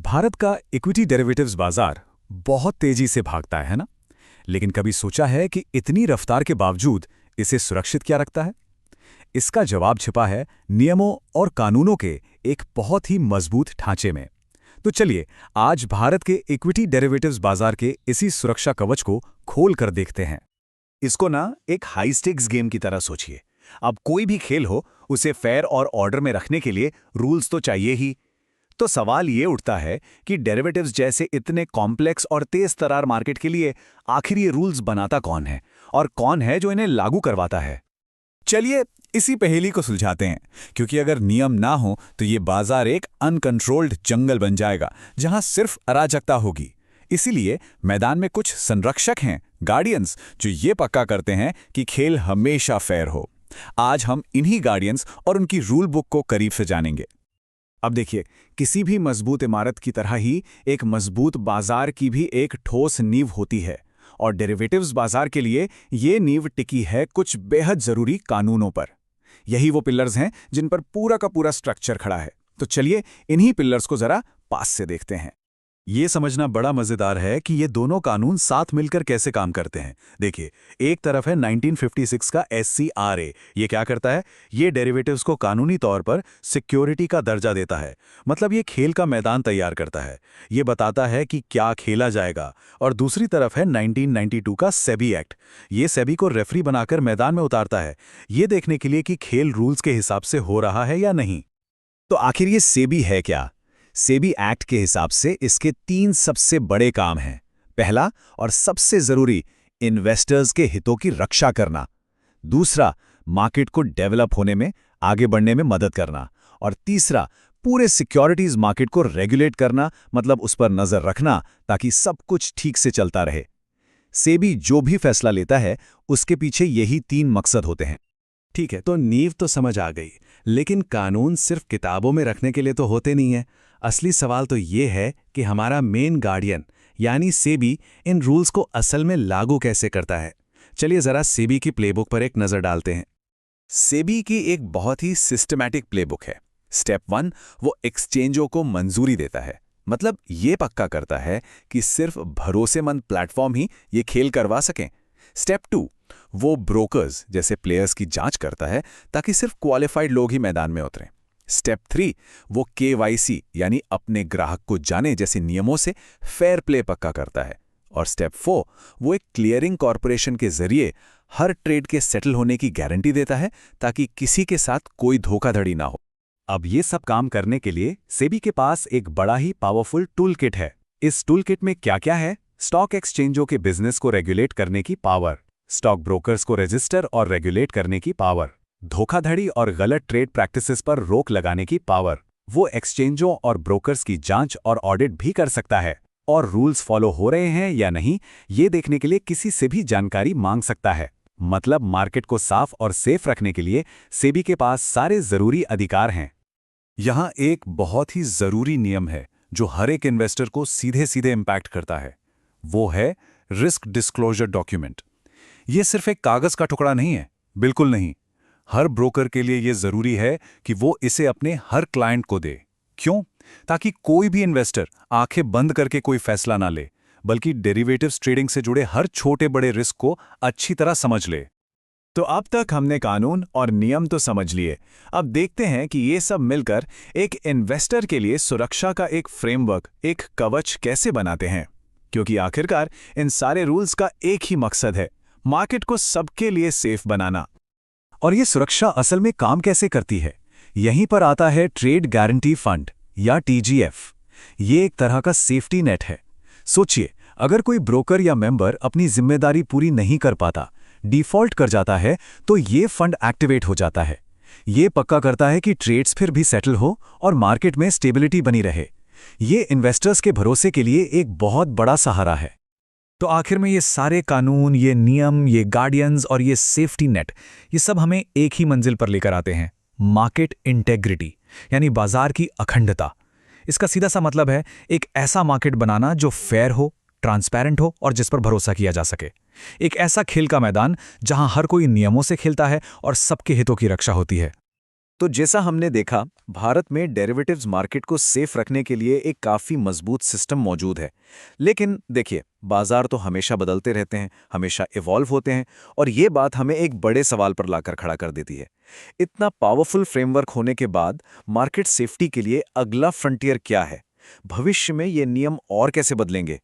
भारत का equity derivatives बाजार बहुत तेजी से भागता है ना? लेकिन कभी सोचा है कि इतनी रफ्तार के बावजूद इसे सुरक्षित क्या रखता है? इसका जवाब छिपा है नियमों और कानूनों के एक बहुत ही मजबूत ढांचे में। तो चलिए आज भारत के इक्विटी डेरिवेटिव्स बाजार के इसी सुरक्षा कवच को खोल कर देखते हैं। इसको ना एक हाई स्टेक्स गेम की तरह सोचिए। अब कोई भी खेल हो, उसे फेयर और ऑर्डर में रखने के लिए रूल्स तो चाहिए ही। तो सवाल ये उठता है कि डेरिवेटिव्स जैसे इतने कॉम्प्लेक्स और तेज तरार मार्केट के लिए आखिर ये रूल्स बनाता कौन है और कौन है जो इन्हें लागू करवाता है। चलिए इसी पहेली को सुलझाते हैं, क्योंकि अगर नियम ना हो तो ये बाजार एक अनकंट्रोल्ड जंगल बन जाएगा जहां सिर्फ अराजकता होगी। इसीलिए मैदान में कुछ संरक्षक हैं, गार्डियंस, जो ये पक्का करते हैं कि खेल हमेशा फेयर हो। आज हम इन्हीं गार्डियंस और उनकी रूल बुक को करीब से जानेंगे। अब देखिए, किसी भी मजबूत इमारत की तरह ही एक मजबूत बाजार की भी एक ठोस नींव होती है, और डेरिवेटिव्स बाजार के लिए ये नींव टिकी है कुछ बेहद जरूरी कानूनों पर। यही वो पिलर्स हैं जिन पर पूरा का पूरा स्ट्रक्चर खड़ा है। तो चलिए इन्हीं पिलर्स को जरा पास से देखते हैं। ये समझना बड़ा मजेदार है कि ये दोनों कानून साथ मिलकर कैसे काम करते हैं। देखिए, एक तरफ है 1956 का SCRA। ये क्या करता है? ये डेरिवेटिव्स को कानूनी तौर पर सिक्योरिटी का दर्जा देता है। मतलब ये खेल का मैदान तैयार करता है, ये बताता है कि क्या खेला जाएगा। और दूसरी तरफ है 1992 का सेबी एक्ट। ये सेबी को रेफरी बनाकर मैदान में उतारता है, ये देखने के लिए कि खेल रूल्स के हिसाब से हो रहा है या नहीं। तो आखिर ये सेबी है क्या? सेबी एक्ट के हिसाब से इसके 3 सबसे बड़े काम हैं। पहला और सबसे जरूरी, इन्वेस्टर्स के हितों की रक्षा करना। दूसरा, मार्केट को डेवलप होने में, आगे बढ़ने में मदद करना। और तीसरा, पूरे सिक्योरिटीज मार्केट को रेगुलेट करना, मतलब उस पर नजर रखना ताकि सब कुछ ठीक से चलता रहे। सेबी जो भी फैसला लेता है उसके पीछे यही 3 मकसद होते हैं। ठीक है, तो नींव तो समझ आ गई, लेकिन कानून सिर्फ किताबों में रखने के लिए तो होते नहीं है। असली सवाल तो ये है कि हमारा मेन गार्डियन यानी सेबी इन रूल्स को असल में लागू कैसे करता है। चलिए जरा सेबी की प्लेबुक पर एक नजर डालते हैं। सेबी की एक बहुत ही सिस्टमैटिक प्लेबुक है। स्टेप 1, वो एक्सचेंजों को मंजूरी देता है, मतलब ये पक्का करता है कि सिर्फ भरोसेमंद प्लेटफॉर्म ही ये खेल करवा सकें। स्टेप 2, वो ब्रोकर्स जैसे प्लेयर्स की जांच करता है ताकि सिर्फ क्वालिफाइड लोग ही मैदान में उतरें। स्टेप 3, वो KYC यानी अपने ग्राहक को जाने जैसे नियमों से फेयर प्ले पक्का करता है। और स्टेप 4, वो एक क्लियरिंग कॉरपोरेशन के जरिए हर ट्रेड के सेटल होने की गारंटी देता है ताकि किसी के साथ कोई धोखाधड़ी ना हो। अब ये सब काम करने के लिए सेबी के पास एक बड़ा ही पावरफुल टूल किट है। इस टूल किट में क्या क्या है? स्टॉक एक्सचेंजों के बिजनेस को रेगुलेट करने की पावर, स्टॉक ब्रोकर्स को रजिस्टर और रेगुलेट करने की पावर, धोखाधड़ी और गलत ट्रेड प्रैक्टिसेस पर रोक लगाने की पावर, वो एक्सचेंजों और ब्रोकर्स की जांच और ऑडिट भी कर सकता है, और रूल्स फॉलो हो रहे हैं या नहीं ये देखने के लिए किसी से भी जानकारी मांग सकता है। मतलब मार्केट को साफ और सेफ रखने के लिए सेबी के पास सारे जरूरी अधिकार हैं। यहाँ एक बहुत ही जरूरी नियम है जो हर एक इन्वेस्टर को सीधे सीधे इंपैक्ट करता है। वो है रिस्क डिस्क्लोजर डॉक्यूमेंट। ये सिर्फ एक कागज का टुकड़ा नहीं है, बिल्कुल नहीं। हर ब्रोकर के लिए यह जरूरी है कि वो इसे अपने हर क्लाइंट को दे। क्यों? ताकि कोई भी इन्वेस्टर आंखें बंद करके कोई फैसला ना ले, बल्कि डेरिवेटिव्स ट्रेडिंग से जुड़े हर छोटे बड़े रिस्क को अच्छी तरह समझ ले। तो अब तक हमने कानून और नियम तो समझ लिए। अब देखते हैं कि ये सब मिलकर एक इन्वेस्टर के लिए सुरक्षा का एक फ्रेमवर्क, एक कवच कैसे बनाते हैं। क्योंकि आखिरकार इन सारे रूल्स का एक ही मकसद है, मार्केट को सबके लिए सेफ बनाना। और ये सुरक्षा असल में काम कैसे करती है? यहीं पर आता है ट्रेड गारंटी फंड या TGF। ये एक तरह का सेफ्टी नेट है। सोचिए, अगर कोई ब्रोकर या मेंबर अपनी जिम्मेदारी पूरी नहीं कर पाता, डिफॉल्ट कर जाता है, तो ये फंड एक्टिवेट हो जाता है। ये पक्का करता है कि ट्रेड्स फिर भी सेटल हो और मार्केट में स्टेबिलिटी बनी रहे। ये इन्वेस्टर्स के भरोसे के लिए एक बहुत बड़ा सहारा है। तो आखिर में ये सारे कानून, ये नियम, ये गार्डियंस और ये सेफ्टी नेट, ये सब हमें एक ही मंजिल पर लेकर आते हैं, मार्केट इंटेग्रिटी, यानी बाजार की अखंडता। इसका सीधा सा मतलब है एक ऐसा मार्केट बनाना जो फेयर हो, ट्रांसपेरेंट हो और जिस पर भरोसा किया जा सके। एक ऐसा खेल का मैदान जहां हर कोई नियमों से खेलता है और सबके हितों की रक्षा होती है। तो जैसा हमने देखा, भारत में डेरिवेटिव्स मार्केट को सेफ रखने के लिए एक काफ़ी मजबूत सिस्टम मौजूद है। लेकिन देखिए, बाजार तो हमेशा बदलते रहते हैं, हमेशा इवॉल्व होते हैं, और ये बात हमें एक बड़े सवाल पर लाकर खड़ा कर देती है। इतना पावरफुल फ्रेमवर्क होने के बाद मार्केट सेफ्टी के लिए अगला फ्रंटियर क्या है? भविष्य में ये नियम और कैसे बदलेंगे?